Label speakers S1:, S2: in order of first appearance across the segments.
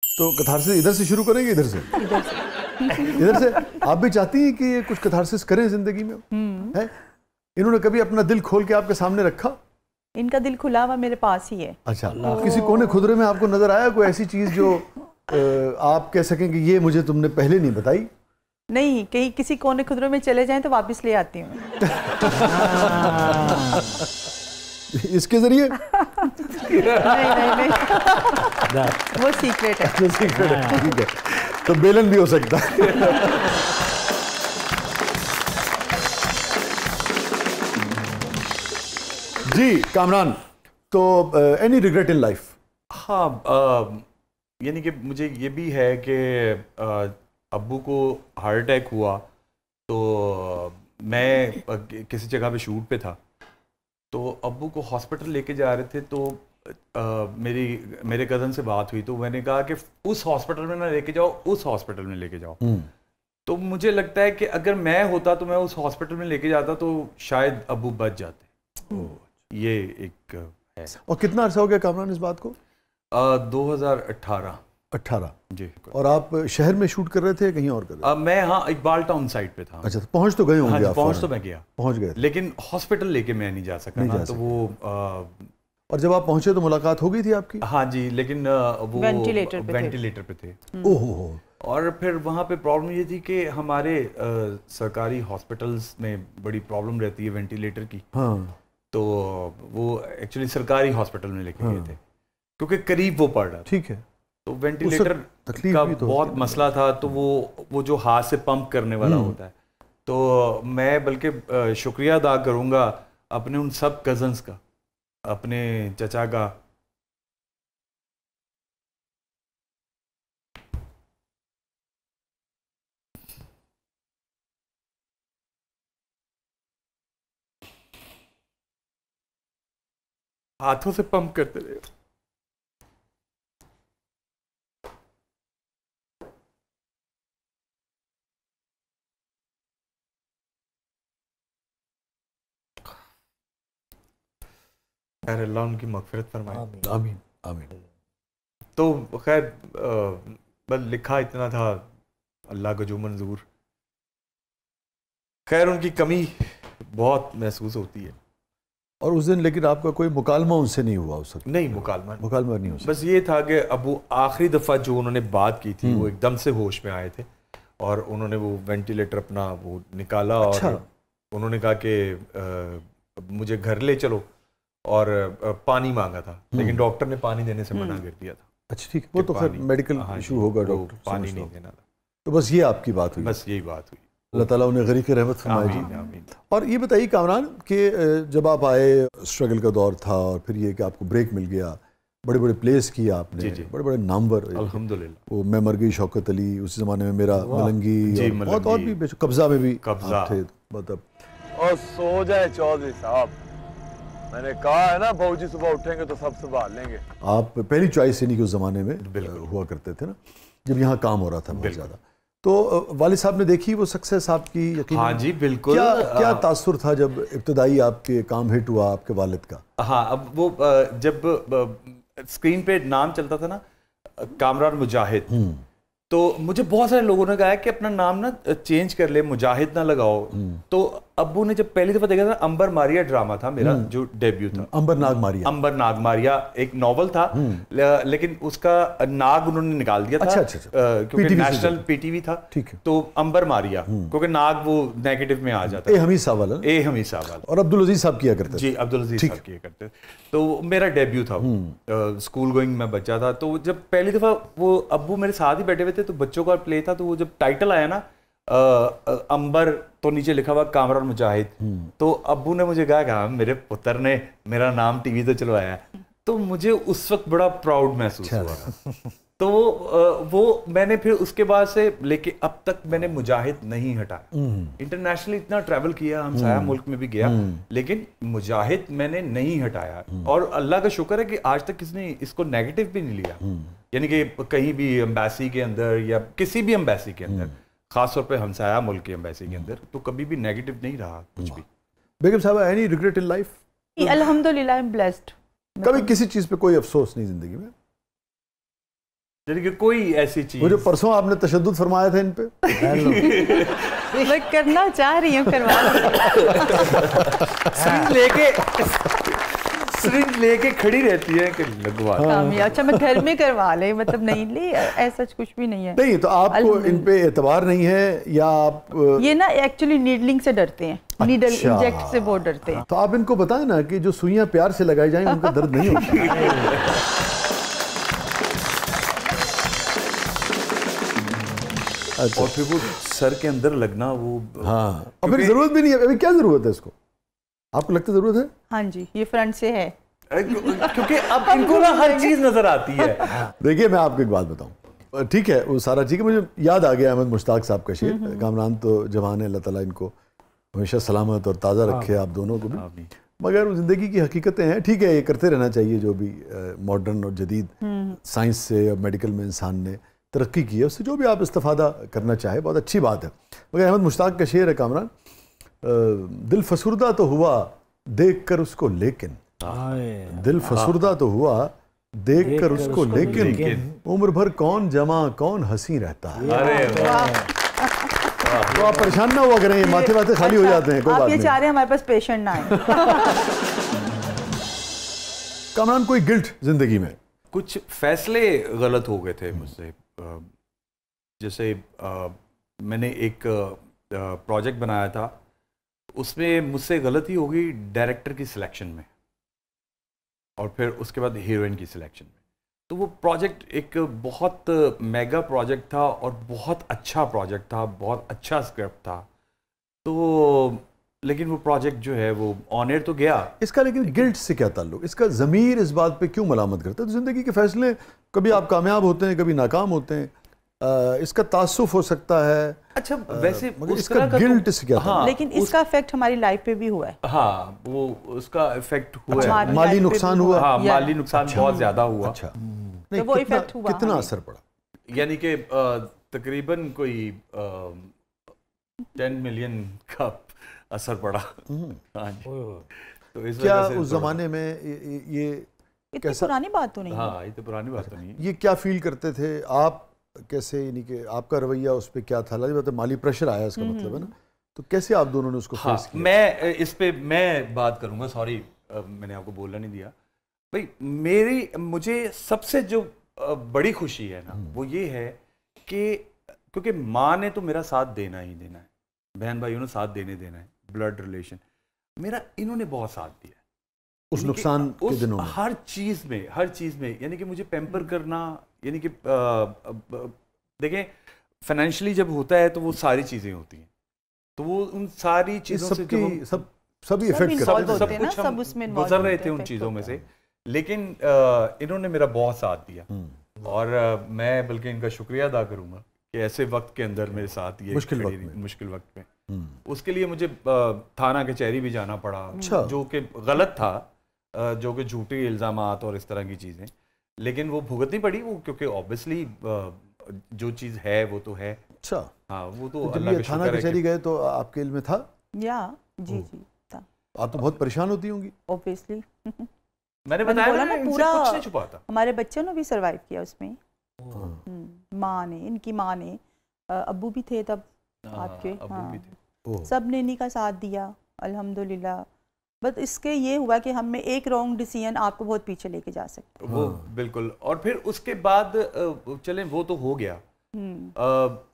S1: तो कथारसिस इधर से शुरू करेंगे, इधर से? इधर से। आप भी चाहती हैं कि ये कुछ कथारसिस करें जिंदगी में? है? इन्होंने कभी अपना दिल खोल के आपके सामने रखा?
S2: इनका दिल खुला हुआ मेरे पास ही है।
S1: अच्छा, किसी कोने खुदरे में आपको नजर आया कोई ऐसी चीज जो आप कह सकें कि ये मुझे तुमने पहले नहीं बताई?
S2: नहीं, कहीं किसी कोने खुदरे में चले जाएं तो वापस ले आती हूँ।
S1: इसके जरिए?
S2: नहीं। वो सीक्रेट है।
S1: वो सीक्रेट है, ठीक है। तो बेलन भी हो सकता है। जी कामरान, तो एनी रिग्रेट इन लाइफ?
S3: हाँ, यानी कि मुझे ये भी है कि अब्बू को हार्ट अटैक हुआ, तो मैं किसी जगह पे शूट पे था, तो अब्बू को हॉस्पिटल लेके जा रहे थे, तो मेरे कज़न से बात हुई, तो मैंने कहा कि उस हॉस्पिटल में ना लेके जाओ, उस हॉस्पिटल में लेके जाओ। तो मुझे लगता है कि अगर मैं होता तो मैं उस हॉस्पिटल में लेके जाता तो शायद अब्बू बच जाते। ये एक है।
S1: और कितना अर्सा हो गया कामरान इस बात को?
S3: 2018
S1: जी। और आप शहर में शूट कर रहे थे, कहीं और कर रहे थे?
S3: मैं हाँ इकबाल टाउन साइड पे था।
S1: अच्छा, तो पहुंच तो गए होंगे?
S3: हाँ, पहुंच तो मैं गया,
S1: पहुंच गए,
S3: लेकिन हॉस्पिटल लेके मैं नहीं जा सका ना, तो वो
S1: और जब आप पहुंचे तो मुलाकात हो गई थी आपकी?
S3: हाँ जी, लेकिन वो वेंटिलेटर पे थे।
S1: ओहो।
S3: और फिर वहाँ पे प्रॉब्लम ये थी कि हमारे सरकारी हॉस्पिटल्स में बड़ी प्रॉब्लम रहती है वेंटिलेटर की।
S1: हाँ।
S3: तो वो एक्चुअली सरकारी हॉस्पिटल में लेके गए थे, क्योंकि करीब वो पड़ रहा था।
S1: ठीक है।
S3: तो वेंटिलेटर का बहुत मसला था, तो वो जो हाथ से पंप करने वाला होता है, तो मैं बल्कि शुक्रिया अदा करूँगा अपने उन सब कज़न्स का, अपने चचा का, हाथों से पंप करते रहे। खैर अल्लाह उनकी मग़फ़िरत फरमाए।
S1: आमीन आमीन।
S3: तो खैर बस लिखा इतना था, अल्लाह को जो मंजूर। खैर उनकी कमी बहुत महसूस होती है।
S1: और उस दिन लेकिन आपका कोई मुकालमा उनसे नहीं हुआ उस वक्त?
S3: नहीं, मुकालमा
S1: नहीं हो सकता।
S3: बस ये था कि अबू आखिरी दफ़ा जो उन्होंने बात की थी, वो एकदम से होश में आए थे और उन्होंने वो वेंटिलेटर अपना वो निकाला। अच्छा। और उन्होंने कहा कि मुझे घर ले चलो, और पानी मांगा था, लेकिन डॉक्टर ने पानी देने से मना कर दिया था।
S1: अच्छा, ठीक है, वो तो फिर मेडिकल इशू होगा, डॉक्टर
S3: पानी नहीं देना था।
S1: तो बस ये आपकी बात हुई?
S3: बस यही बात हुई।
S1: अल्लाह ताला उन्हें गरीक रहमत फरमाए जी। और ये बताइए कामरान कि जब आप आए, स्ट्रगल का दौर था, और फिर ये कि आपको ब्रेक मिल गया, बड़े बड़े प्लेस किए आपने, बड़े बड़े नामवर,
S3: अल्हम्दुलिल्लाह।
S1: वो मैं मर गई, शौकत अली, उस जमाने में मेरा मलंगी, बहुत और भी, कब्जा में भी आप थे। मतलब
S4: और सो जाए चौधरी साहब, मैंने कहा है ना बाबूजी सुबह उठेंगे तो सब संभाल लेंगे।
S1: आप पहली चॉइस यानी कि उस जमाने में हुआ करते थे ना, जब यहाँ काम हो रहा था बहुत ज़्यादा। तो वालिद साहब ने देखी वो सक्सेस आपकी? यकीन?
S3: हाँ जी बिल्कुल।
S1: क्या तासुर था जब इब्तदाई आपके काम हिट हुआ आपके वालिद का?
S3: हाँ, अब वो जब स्क्रीन पे नाम चलता था ना, कामरान मुजाहिद, तो मुझे बहुत सारे लोगों ने कहा है कि अपना नाम ना चेंज कर ले, मुजाहिद ना लगाओ। तो अब्बू ने जब पहली दफा देखा था, अंबर मारिया ड्रामा था मेरा जो डेब्यू था।
S1: अंबर नाग मारिया
S3: एक नॉवल था, लेकिन उसका नाग उन्होंने निकाल दिया था।
S1: अच्छा।
S3: क्योंकि नेशनल पीटीवी था।
S1: ठीक है।
S3: तो अंबर मारिया, क्योंकि नाग वो नेगेटिव में आ जाता
S1: है। हमीद साहब वाला। और अब्दुल अजीज साहब किया करते?
S3: जी, अब्दुल अजीज साहब किया करते। तो मेरा डेब्यू था, स्कूल गोइंग मैं बच्चा था। तो जब पहली दफा वो अब्बू मेरे साथ ही बैठे हुए थे, तो बच्चों का प्ले था, तो वो जब टाइटल आया ना, अंबर, तो नीचे लिखा हुआ कामरान मुजाहिद, तो अब्बू ने मुझे कहा मेरे पुत्र ने मेरा नाम टीवी तो चलवाया है। तो मुझे उस वक्त बड़ा प्राउड महसूस हुआ। तो वो मैंने फिर उसके बाद से लेके अब तक मैंने मुजाहिद नहीं हटाया। इंटरनेशनली इतना ट्रैवल किया, हम साया मुल्क में भी गया, लेकिन मुजाहिद मैंने नहीं हटाया। और अल्लाह का शुक्र है कि आज तक किसी ने इसको नेगेटिव भी नहीं लिया। यानी कि कहीं भी एम्बेसी के अंदर या किसी भी एम्बेसी के अंदर, खासतौर पे हमसाया मुल्क की एम्बेसी के अंदर, तो कभी भी नेगेटिव नहीं रहा कुछ भी।
S1: बेगम साहब, एनी रिग्रेट इन लाइफ?
S2: अल्हम्दुलिल्लाह, आई एम ब्लेस्ड।
S1: कभी किसी चीज पे कोई अफसोस नहीं जिंदगी में?
S3: यानी कि कोई ऐसी चीज
S1: वो जो परसों आपने तशद्दुद फरमाया था इन पे
S2: मैं करना चाह रही हूँ, करवा
S3: सिरिंज लेके खड़ी रहती है कि लगवा।
S2: अच्छा मैं घर में करवा ले, मतलब नहीं ले, ऐसा कुछ भी नहीं है।
S1: नहीं तो आपको इन पे एतबार नहीं है या आप
S2: ये ना एक्चुअली नीडलिंग से डरते हैं, नीडल इंजेक्ट से बहुत डरते हैं।
S1: तो आप इनको बताएं ना कि जो सुइयां प्यार से लगाई जाएं उनका दर्द नहीं होता।
S3: अच्छा। और फिर वो सर के अंदर लगना वो,
S1: हाँ, और फिर जरूरत भी नहीं है। अभी क्या जरूरत है इसको, आपको लगता है जरूरत है?
S2: हाँ जी, ये फ्रंट से है
S3: क्योंकि अब इनको ना हर चीज नजर आती है।
S1: देखिए मैं आपको एक बात बताऊं, ठीक है वो सारा ठीक है, मुझे याद आ गया अहमद मुश्ताक साहब का शेर, कामरान तो जवान है, अल्लाह ताला इनको हमेशा सलामत और ताज़ा रखे आप दोनों को भी। मगर ज़िंदगी की हकीकतें हैं, ठीक है ये करते रहना चाहिए, जो भी मॉडर्न और जदीद साइंस से और मेडिकल में इंसान ने तरक्की की है उससे जो भी आप इस्तेफादा करना चाहे बहुत अच्छी बात है। मगर अहमद मुश्ताक का शेर है कामरान, दिल फसुर्दा तो हुआ देख कर उसको लेकिन, दिल फसुर्दा तो हुआ देख कर उसको लेकिन, उम्र भर कौन जमा कौन हंसी रहता है। तो आप परेशान ना हुआ करें, माथे वाथे खाली हो जाते हैं, कोई बात
S2: आप ये
S1: नहीं।
S2: चाह रहे हैं हमारे पास पेशेंट ना आए।
S1: कामरान कोई गिल्ट जिंदगी में?
S3: कुछ फैसले गलत हो गए थे मुझसे। जैसे मैंने एक प्रोजेक्ट बनाया था, उसमें मुझसे गलती हो गई डायरेक्टर की सिलेक्शन में और फिर उसके बाद हीरोइन की सिलेक्शन में। तो वो प्रोजेक्ट एक बहुत मेगा प्रोजेक्ट था और बहुत अच्छा प्रोजेक्ट था, बहुत अच्छा स्क्रिप्ट था, तो लेकिन वो प्रोजेक्ट जो है वो ऑन एयर तो गया।
S1: इसका लेकिन गिल्ट से क्या ताल्लुक? इसका ज़मीर इस बात पे क्यों मलामत करता है? तो ज़िंदगी के फैसले कभी आप कामयाब होते हैं कभी नाकाम होते हैं, इसका तासुफ हो सकता है।
S3: अच्छा वैसे
S1: इसका गिल्ट से क्या?
S2: हाँ, लेकिन इसका इफेक्ट हमारी लाइफ पे भी हुआ है।
S3: हाँ वो उसका इफेक्ट हुआ
S1: अच्छा,
S3: है।
S1: माली नुकसान हुआ?
S3: हाँ माली नुकसान बहुत ज्यादा हुआ।
S1: अच्छा,
S2: तो वो इफेक्ट हुआ,
S1: कितना असर पड़ा?
S3: यानी कि तकरीबन कोई 10 मिलियन का असर पड़ा। हाँ जी। तो इस
S1: क्या
S3: वजह से
S1: उस जमाने में ये
S2: इतनी पुरानी बात तो नहीं है।
S3: हाँ ये तो पुरानी बात तो नहीं है।
S1: ये क्या फील करते थे आप, कैसे, यानी कि आपका रवैया उस पर क्या था? लाजिम माली प्रेशर आया इसका मतलब है ना, तो कैसे आप दोनों ने उसको फेस किया?
S3: मैं इस पे मैं बात करूंगा, सॉरी मैंने आपको बोलना नहीं दिया भाई। मुझे सबसे जो बड़ी खुशी है ना वो ये है कि क्योंकि माँ ने तो मेरा साथ देना ही देना है, बहन भाइयों ने साथ देना है, ब्लड रिलेशन मेरा, इन्होंने बहुत साथ दिया
S1: उस नुकसान के दिनों में,
S3: हर चीज में, यानी कि मुझे पैम्पर करना, यानी कि देखें फाइनेंशियली जब होता है तो वो सारी चीजें होती हैं, तो वो उन सारी चीजों से
S1: सभी इफेक्ट करते हैं,
S3: सब कुछ हम गुजर रहे थे उन चीजों में से, लेकिन इन्होंने मेरा बहुत साथ दिया और मैं बल्कि इनका शुक्रिया अदा करूंगा कि ऐसे वक्त के अंदर मेरे साथ ये मुश्किल वक्त में उसके लिए मुझे थाना कचहरी भी जाना पड़ा, जो कि गलत था, जो कि झूठे इल्जामात और इस तरह की चीज़ें, लेकिन वो भुगतनी पड़ी वो, क्योंकि ऑब्वियसली जो चीज़ है वो तो है।
S1: अच्छा
S3: हाँ वो तो
S1: जब ये थाना कचहरी गए तो आपके इल्म में था?
S2: जी था।
S1: आप तो बहुत परेशान होती होंगी
S2: ऑब्वियसली।
S3: मैंने बताया ना पूरा कुछ नहीं छुपा था।
S2: हमारे बच्चों ने भी सरवाइव किया उसमें, माँ ने, इनकी माँ ने, अब्बू भी थे तब आपके, हाँ सब ने इन्हीं का साथ दिया अल्हम्दुलिल्लाह। बस इसके ये हुआ कि हम में एक रॉन्ग डिसीजन आपको बहुत पीछे लेके जा सकते,
S3: वो बिल्कुल। और फिर उसके बाद चलें वो तो हो गया,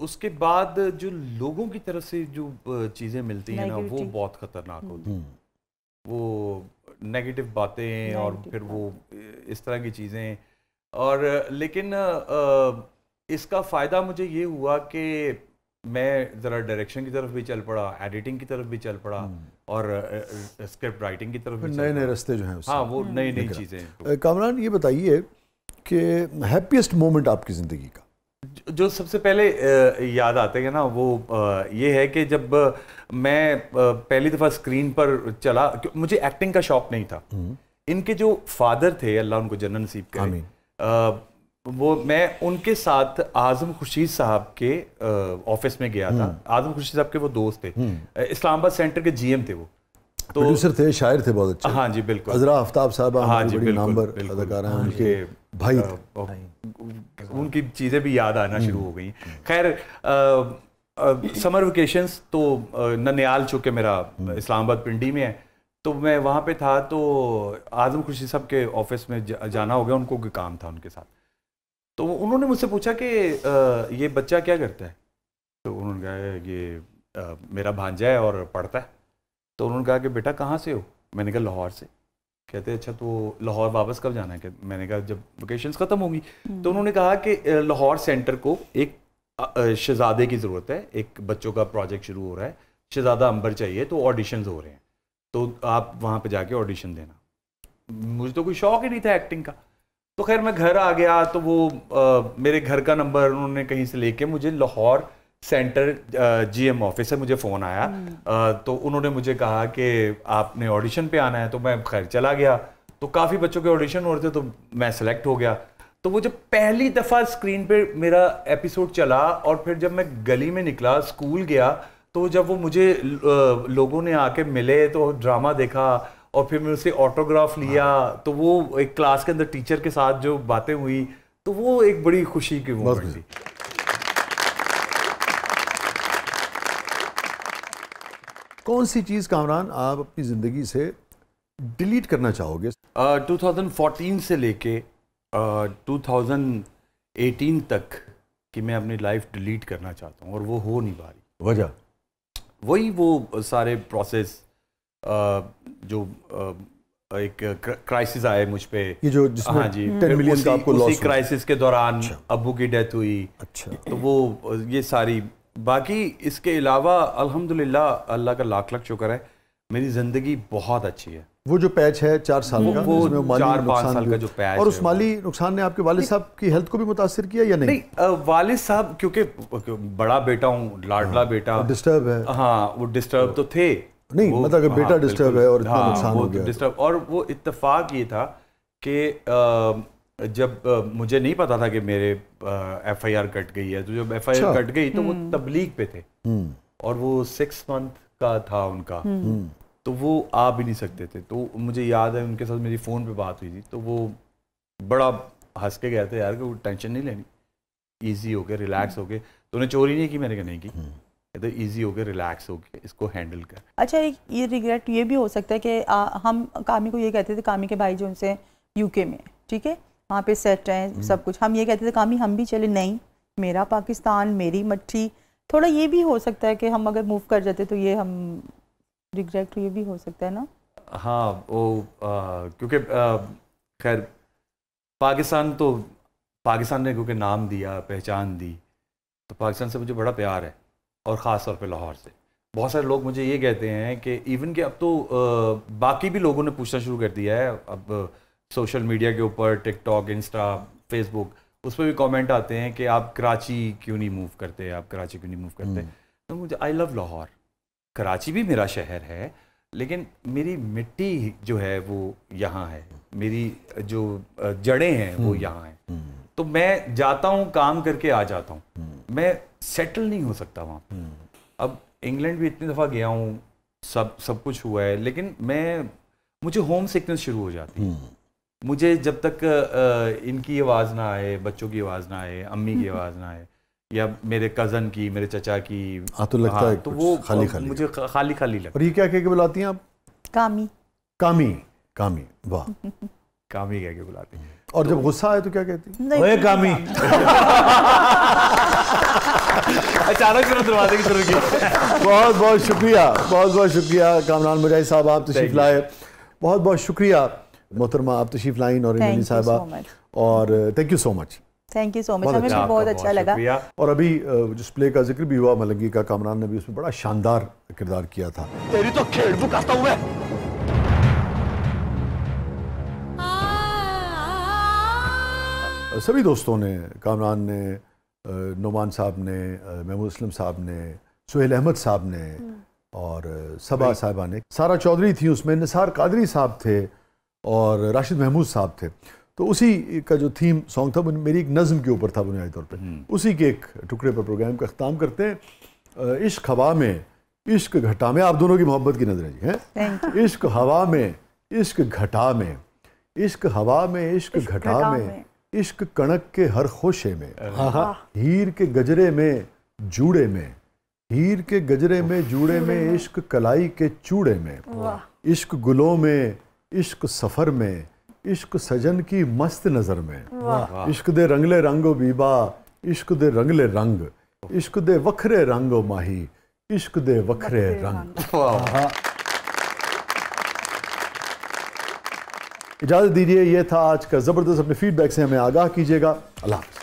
S3: उसके बाद जो लोगों की तरफ से जो चीज़ें मिलती हैं ना वो बहुत खतरनाक होती हैं, वो नेगेटिव बातें और फिर वो इस तरह की चीज़ें। और लेकिन इसका फ़ायदा मुझे ये हुआ कि मैं ज़रा डायरेक्शन की तरफ भी चल पड़ा, एडिटिंग की तरफ भी चल पड़ा और स्क्रिप्ट राइटिंग की तरफ भी,
S1: नए रास्ते जो हैं
S3: हाँ वो नई चीज़ें।
S1: कामरान ये बताइए कि हैप्पीएस्ट मोमेंट आपकी ज़िंदगी का
S3: जो सबसे पहले याद आते हैं ना वो ये है कि जब मैं पहली दफ़ा स्क्रीन पर चला, मुझे एक्टिंग का शौक नहीं था। इनके जो फादर थे, अल्लाह उनको जन्नत नसीब करे, वो मैं उनके साथ आज़म खुर्शीद साहब के ऑफिस में गया था। आज़म खुर्शीद साहब के वो दोस्त थे, इस्लामाबाद सेंटर के जीएम थे वो,
S1: तो प्रोड्यूसर थे, शायर थे बहुत अच्छे।
S3: हाँ जी बिल्कुल।
S1: अज़रा आफ्ताब साहब
S3: हाँ जी
S1: बड़ी नामवर अदाकारा हैं, उनके भाई
S3: उनकी चीज़ें भी याद आना शुरू हो गई। खैर समर वेकेशंस तो ननियाल चूँकि मेरा इस्लामाबाद पिंडी में है, तो मैं वहाँ पे था, तो आज़म खुर्शीद साहब के ऑफिस में जाना हो गया, उनको कोई काम था उनके साथ। तो उन्होंने मुझसे पूछा कि ये बच्चा क्या करता है? तो उन्होंने कहा ये मेरा भांजा है और पढ़ता है। तो उन्होंने कहा कि बेटा कहाँ से हो? मैंने कहा लाहौर से। कहते अच्छा तो लाहौर वापस कब जाना है? मैंने कहा जब वेकेशंस ख़त्म होंगी। तो उन्होंने कहा कि लाहौर सेंटर को एक शहजादे की ज़रूरत है, एक बच्चों का प्रोजेक्ट शुरू हो रहा है, शहजादा अंबर चाहिए, तो ऑडिशंस हो रहे हैं, तो आप वहाँ पे जाके ऑडिशन देना। मुझे तो कोई शौक ही नहीं था एक्टिंग का। तो खैर मैं घर आ गया, तो वो मेरे घर का नंबर उन्होंने कहीं से लेके मुझे लाहौर सेंटर जीएम ऑफिस से मुझे फ़ोन आया। तो उन्होंने मुझे कहा कि आपने ऑडिशन पे आना है, तो मैं खैर चला गया। तो काफ़ी बच्चों के ऑडिशन हो रहे थे, तो मैं सेलेक्ट हो गया। तो वो जब पहली दफ़ा स्क्रीन पे मेरा एपिसोड चला, और फिर जब मैं गली में निकला, स्कूल गया, तो जब वो मुझे लोगों ने आके मिले, तो ड्रामा देखा, और फिर मैं उससे ऑटोग्राफ लिया, तो वो एक क्लास के अंदर टीचर के साथ जो बातें हुई, तो वो एक बड़ी खुशी की मोमेंट थी।
S1: कौन सी चीज़ कामरान आप अपनी ज़िंदगी से डिलीट करना चाहोगे?
S3: 2014 से लेके 2018 तक कि मैं अपनी लाइफ डिलीट करना चाहता हूँ, और वो हो नहीं पा रही।
S1: वजह
S3: वही वो सारे प्रोसेस जो एक क्राइसिस आए मुझ पे,
S1: ये जो जिसमें
S3: हाँ जी,
S1: 10 मिलियन का आपको लॉस
S3: उसी क्राइसिस के दौरान अब्बू की डेथ हुई।
S1: अच्छा,
S3: तो वो ये सारी, बाकी इसके अलावा अल्हम्दुलिल्लाह अल्लाह का लाख लाख शुक्र है, मेरी ज़िंदगी बहुत अच्छी है।
S1: वो जो पैच है 4 साल का,
S3: वो
S1: जिसमें माली
S3: 4-5
S1: नुकसान
S3: साल का जो पैच
S1: और
S3: है,
S1: उस माली नुकसान ने आपके वालिद साहब की हेल्थ को भी मुतासिर किया या नहीं?
S3: नहीं, वालिद साहब क्योंकि बड़ा बेटा हूँ, लाडला बेटा,
S1: डिस्टर्ब है।
S3: हाँ, वो डिस्टर्ब तो थे।
S1: नहीं मतलब अगर बेटा डिस्टर्ब है और इतना नुकसान हो गया,
S3: डिस्टर्ब। और वो इत्तेफाक ये था कि जब मुझे नहीं पता था कि मेरे एफआईआर कट गई है, तो जब एफआईआर कट गई तो वो तबलीग पे थे, और वो 6 मंथ का था उनका, तो वो आ भी नहीं सकते थे। तो मुझे याद है उनके साथ मेरी फ़ोन पे बात हुई थी, तो वो बड़ा हंस के गए थे यार कि वो टेंशन नहीं लेनी, ईजी होके रिलैक्स होके। तो उन्हें चोरी नहीं की, मैंने कहा नहीं की, तो ईजी होके रिलैक्स होके इसको हैंडल कर।
S2: अच्छा, एक ये रिग्रेट ये भी हो सकता है कि हम कामी को ये कहते थे, कामी के भाई जो उनसे यूके में, ठीक है, वहाँ पे सेट हैं सब कुछ, हम ये कहते थे कामी हम भी चले, नहीं मेरा पाकिस्तान मेरी मट्ठी। थोड़ा ये भी हो सकता है कि हम अगर मूव कर जाते तो ये हम रिग्रेट ये भी हो सकता है ना?
S3: हाँ, वो क्योंकि खैर पाकिस्तान ने क्योंकि नाम दिया, पहचान दी, तो पाकिस्तान से मुझे बड़ा प्यार है, और ख़ास तौर पे लाहौर से। बहुत सारे लोग मुझे ये कहते हैं कि इवन कि अब तो बाकी भी लोगों ने पूछना शुरू कर दिया है, अब सोशल मीडिया के ऊपर, टिकटॉक, इंस्टा, फेसबुक, उस पर भी कमेंट आते हैं कि आप कराची क्यों नहीं मूव करते, आप कराची क्यों नहीं मूव करते। तो मुझे आई लव लाहौर, कराची भी मेरा शहर है, लेकिन मेरी मिट्टी जो है वो यहाँ है, मेरी जो जड़ें हैं वो यहाँ हैं। तो मैं जाता हूँ, काम करके आ जाता हूँ, मैं सेटल नहीं हो सकता वहाँ। अब इंग्लैंड भी इतनी दफ़ा गया हूँ, सब कुछ हुआ है, लेकिन मुझे होम सिकनेस शुरू हो जाती है। मुझे जब तक इनकी आवाज़ ना आए, बच्चों की आवाज़ ना आए, अम्मी की आवाज़ ना आए, या मेरे कज़न की, मेरे चचा की,
S1: तो लगता है
S3: तो वो
S1: खाली खाली,
S3: मुझे खाली खाली लगता है।
S1: और ये क्या कह के बुलाती हैं आप?
S2: कामी।
S1: कामी, कामी, वाह,
S3: कामी कह के बुलाते हैं।
S1: और जब गुस्सा आए तो क्या कहती हैं?
S2: ओए कामी।
S3: अचानक से दरवाजे की तरफ गया।
S1: बहुत बहुत शुक्रिया, बहुत बहुत शुक्रिया कामरान मुजाहिद साहब, आप तशरीफ लाए, बहुत बहुत शुक्रिया मोहतरमा, आप तशरीफ लाइन और इंजनी साहिबा, और thank you so much.
S2: Thank you so much, हमें भी बहुत अच्छा लगा।
S1: और अभी जिस प्ले का जिक्र भी हुआ मलंगी का, कामरान ने भी उसमें बड़ा शानदार किरदार किया था।
S4: तेरी तो खेड़ बुकाता हूं मैं।
S1: सभी दोस्तों ने, कामरान ने, नुमान साहब ने, महमूद असलम साहब ने, सुहेल अहमद साहब ने, और सबा साहिबा ने, सारा चौधरी थी उसमें, निसार कादरी साहब थे, और राशिद महमूद साहब थे। तो उसी का जो थीम सॉन्ग था मेरी एक नज़म के ऊपर था बुनियादी तौर पे, उसी के एक टुकड़े पर प्रोग्राम का अख्ताम करते हैं। इश्क हवा में, इश्क घटा में, आप दोनों की मोहब्बत की नजर जी हैं। इश्क हवा में, इश्क घटा में, इश्क हवा में, इश्क घटा में, इश्क कणक के हर खोशे में, हीर के गजरे में जूड़े में, हीर के गजरे में जूड़े में, इश्क कलाई के चूड़े में, इश्क गुलों में, इश्क सफर में, इश्क सजन की मस्त नजर में, इश्क दे रंगले रंगो बीबा, इश्क दे रंगले रंग, इश्क दे वखरे रंगो माही, इश्क दे वखरे रंग। इजाजत दीजिए, ये था आज का जबरदस्त। अपने फीडबैक से हमें आगाह कीजिएगा। अल्लाह हाफ़िज़।